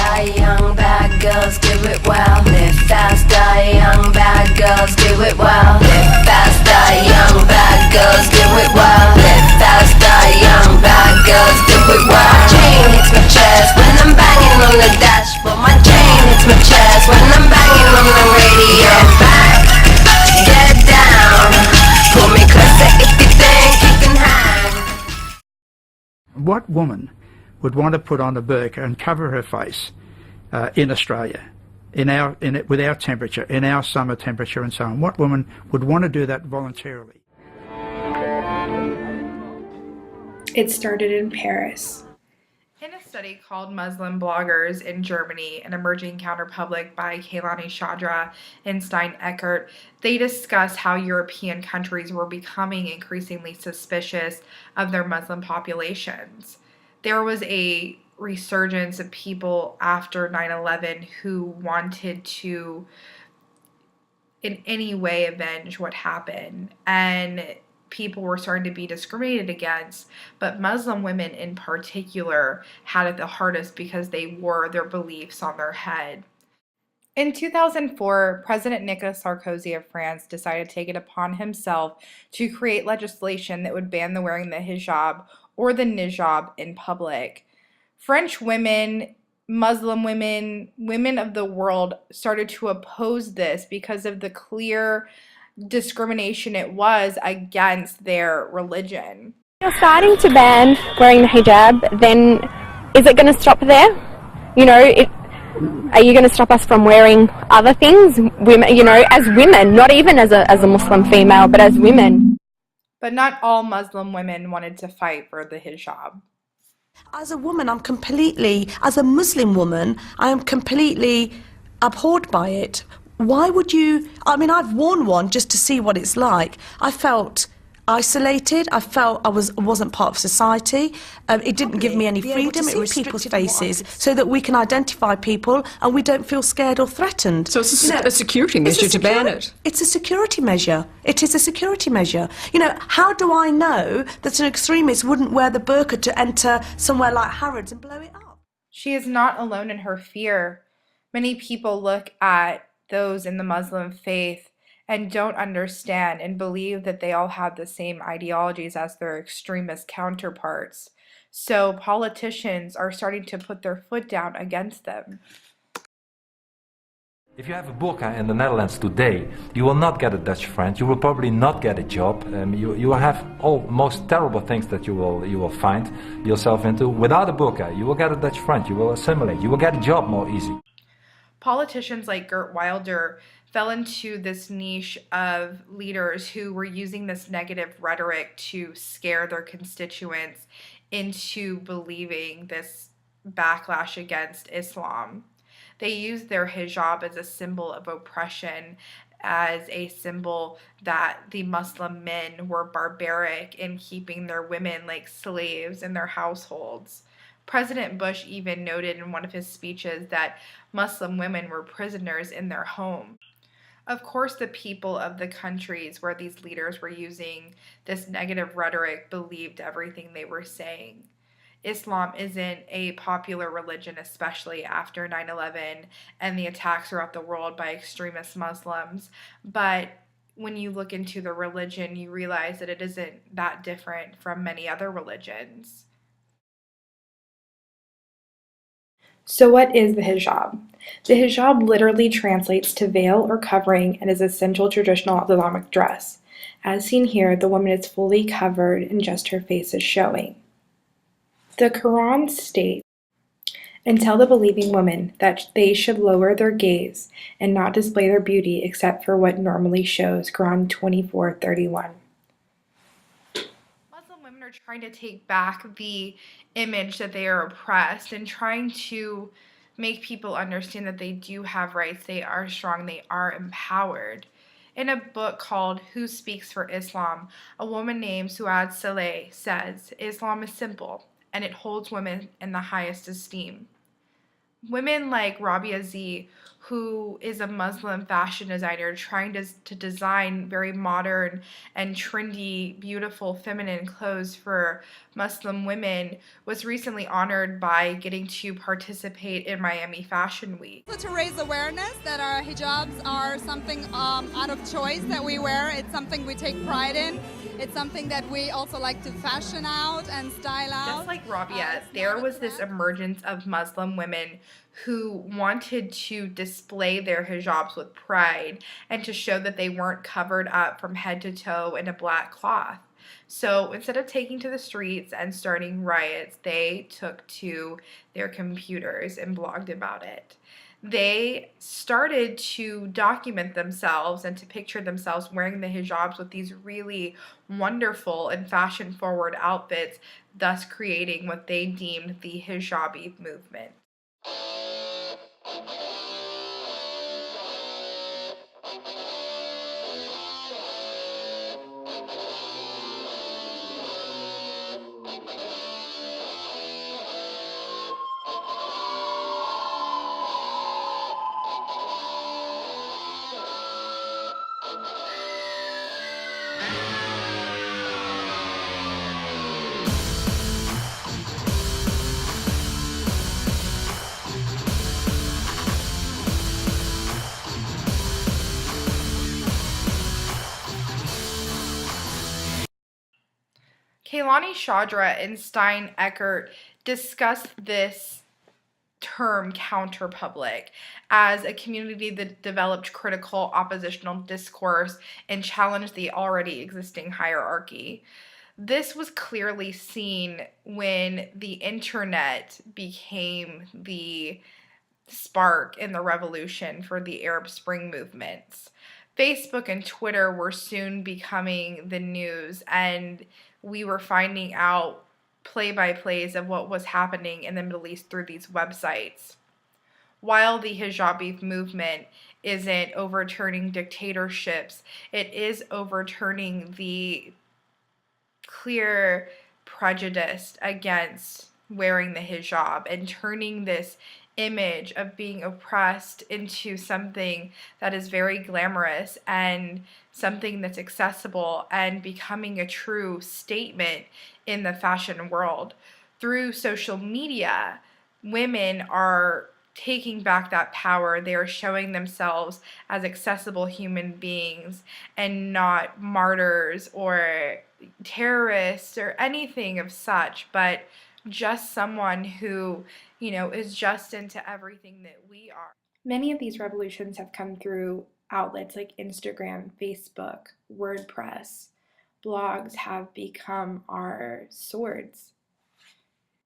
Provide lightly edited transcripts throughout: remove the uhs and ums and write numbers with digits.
faster, young bad girls do it well. Live faster, young bad girls do it well. Live faster, young bad girls do it well. Live faster, young bad girls do it well. My chain hits my chest when I'm banging on the dashboard. My chain hits my chest when I'm banging on the radio. Back, get down, pull me closer if you think you can hang. What woman would want to put on a burqa and cover her face in Australia, with our temperature, in our summer temperature and so on? What woman would want to do that voluntarily? It started in Paris. In a study called Muslim Bloggers in Germany, an emerging counterpublic by Kailani Shadra and Stein Eckert, they discuss how European countries were becoming increasingly suspicious of their Muslim populations. There was a resurgence of people after 9/11 who wanted to in any way avenge what happened, and people were starting to be discriminated against, but Muslim women in particular had it the hardest because they wore their beliefs on their head. In 2004, President Nicolas Sarkozy of France decided to take it upon himself to create legislation that would ban the wearing the hijab or the niqab in public. French women, Muslim women, women of the world started to oppose this because of the clear discrimination it was against their religion. You're starting to ban wearing the hijab, then is it going to stop there? Are you going to stop us from wearing other things? Women, as women, not even as a Muslim female, but as women. But not all Muslim women wanted to fight for the hijab. As a woman, as a Muslim woman, I am completely abhorred by it. Why would you? I've worn one just to see what it's like. I felt isolated. I felt I wasn't part of society. It didn't give me any freedom. It was people's faces so that we can identify people and we don't feel scared or threatened. So it's a security measure to ban it. It's a security measure. It is a security measure. How do I know that an extremist wouldn't wear the burqa to enter somewhere like Harrods and blow it up? She is not alone in her fear. Many people look at those in the Muslim faith and don't understand and believe that they all have the same ideologies as their extremist counterparts. So politicians are starting to put their foot down against them. If you have a burqa in the Netherlands today, you will not get a Dutch friend, you will probably not get a job, you will have all most terrible things that you will find yourself into. Without a burqa, you will get a Dutch friend, you will assimilate, you will get a job more easy. Politicians like Geert Wilder fell into this niche of leaders who were using this negative rhetoric to scare their constituents into believing this backlash against Islam. They used their hijab as a symbol of oppression, as a symbol that the Muslim men were barbaric in keeping their women like slaves in their households. President Bush even noted in one of his speeches that Muslim women were prisoners in their home. Of course, the people of the countries where these leaders were using this negative rhetoric believed everything they were saying. Islam isn't a popular religion, especially after 9/11 and the attacks throughout the world by extremist Muslims. But when you look into the religion, you realize that it isn't that different from many other religions. So what is the hijab? The hijab literally translates to veil or covering and is a essential traditional Islamic dress. As seen here, the woman is fully covered and just her face is showing. The Quran states, "And tell the believing women that they should lower their gaze and not display their beauty except for what normally shows." Quran 24:31. Muslim women are trying to take back the image that they are oppressed and trying to make people understand that they do have rights, they are strong, they are empowered. In a book called Who Speaks for Islam, a woman named Suad Saleh says, "Islam is simple, and it holds women in the highest esteem." Women like Rabia Z, who is a Muslim fashion designer trying to design very modern and trendy, beautiful, feminine clothes for Muslim women, was recently honored by getting to participate in Miami Fashion Week. To raise awareness that our hijabs are something out of choice that we wear. It's something we take pride in. It's something that we also like to fashion out and style out. Just like Rabia, there was this emergence of Muslim women who wanted to display their hijabs with pride and to show that they weren't covered up from head to toe in a black cloth. So instead of taking to the streets and starting riots, they took to their computers and blogged about it. They started to document themselves and to picture themselves wearing the hijabs with these really wonderful and fashion-forward outfits, thus creating what they deemed the hijabi movement. Kaylani Chaudhra and Stein Eckert discussed this term counterpublic as a community that developed critical oppositional discourse and challenged the already existing hierarchy. This was clearly seen when the internet became the spark in the revolution for the Arab Spring movements. Facebook and Twitter were soon becoming the news, and we were finding out play-by-plays of what was happening in the Middle East through these websites. While the hijabi movement isn't overturning dictatorships, it is overturning the clear prejudice against wearing the hijab and turning this image of being oppressed into something that is very glamorous and something that's accessible and becoming a true statement in the fashion world. Through social media, women are taking back that power. They are showing themselves as accessible human beings and not martyrs or terrorists or anything of such, but just someone who, is just into everything that we are. Many of these revolutions have come through outlets like Instagram, Facebook, WordPress. Blogs have become our swords.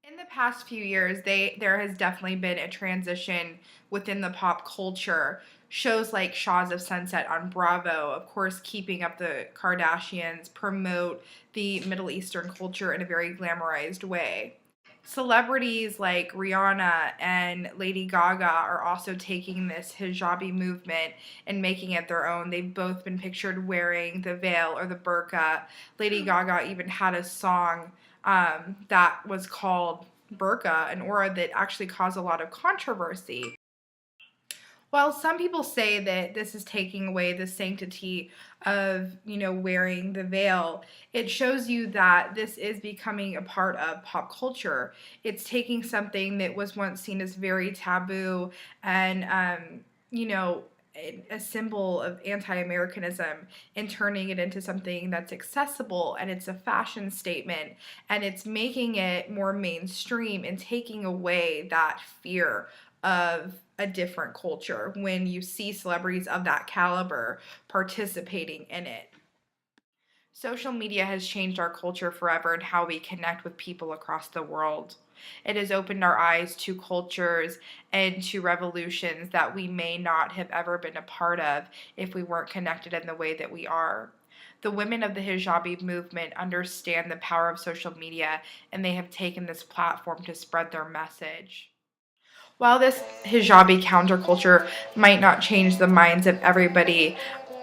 In the past few years, there has definitely been a transition within the pop culture. Shows like Shaws of Sunset on Bravo, of course, Keeping Up the Kardashians, promote the Middle Eastern culture in a very glamorized way. Celebrities like Rihanna and Lady Gaga are also taking this hijabi movement and making it their own. They've both been pictured wearing the veil or the burqa. Lady Gaga even had a song that was called Burqa, an aura that actually caused a lot of controversy. While some people say that this is taking away the sanctity of, wearing the veil, it shows you that this is becoming a part of pop culture. It's taking something that was once seen as very taboo and, a symbol of anti-Americanism and turning it into something that's accessible, and it's a fashion statement, and it's making it more mainstream and taking away that fear of a different culture when you see celebrities of that caliber participating in it. Social media has changed our culture forever and how we connect with people across the world. It has opened our eyes to cultures and to revolutions that we may not have ever been a part of if we weren't connected in the way that we are. The women of the hijabi movement understand the power of social media, and they have taken this platform to spread their message. While this hijabi counterculture might not change the minds of everybody,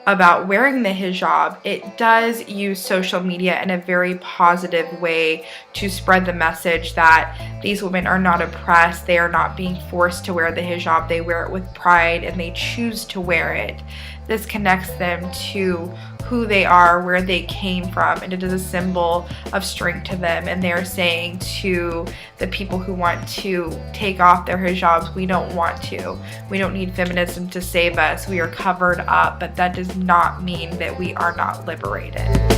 about wearing the hijab, it does use social media in a very positive way to spread the message that these women are not oppressed, they are not being forced to wear the hijab, they wear it with pride and they choose to wear it. This connects them to who they are, where they came from, and it is a symbol of strength to them. And they're saying to the people who want to take off their hijabs, we don't want to. We don't need feminism to save us. We are covered up, but that does not mean that we are not liberated.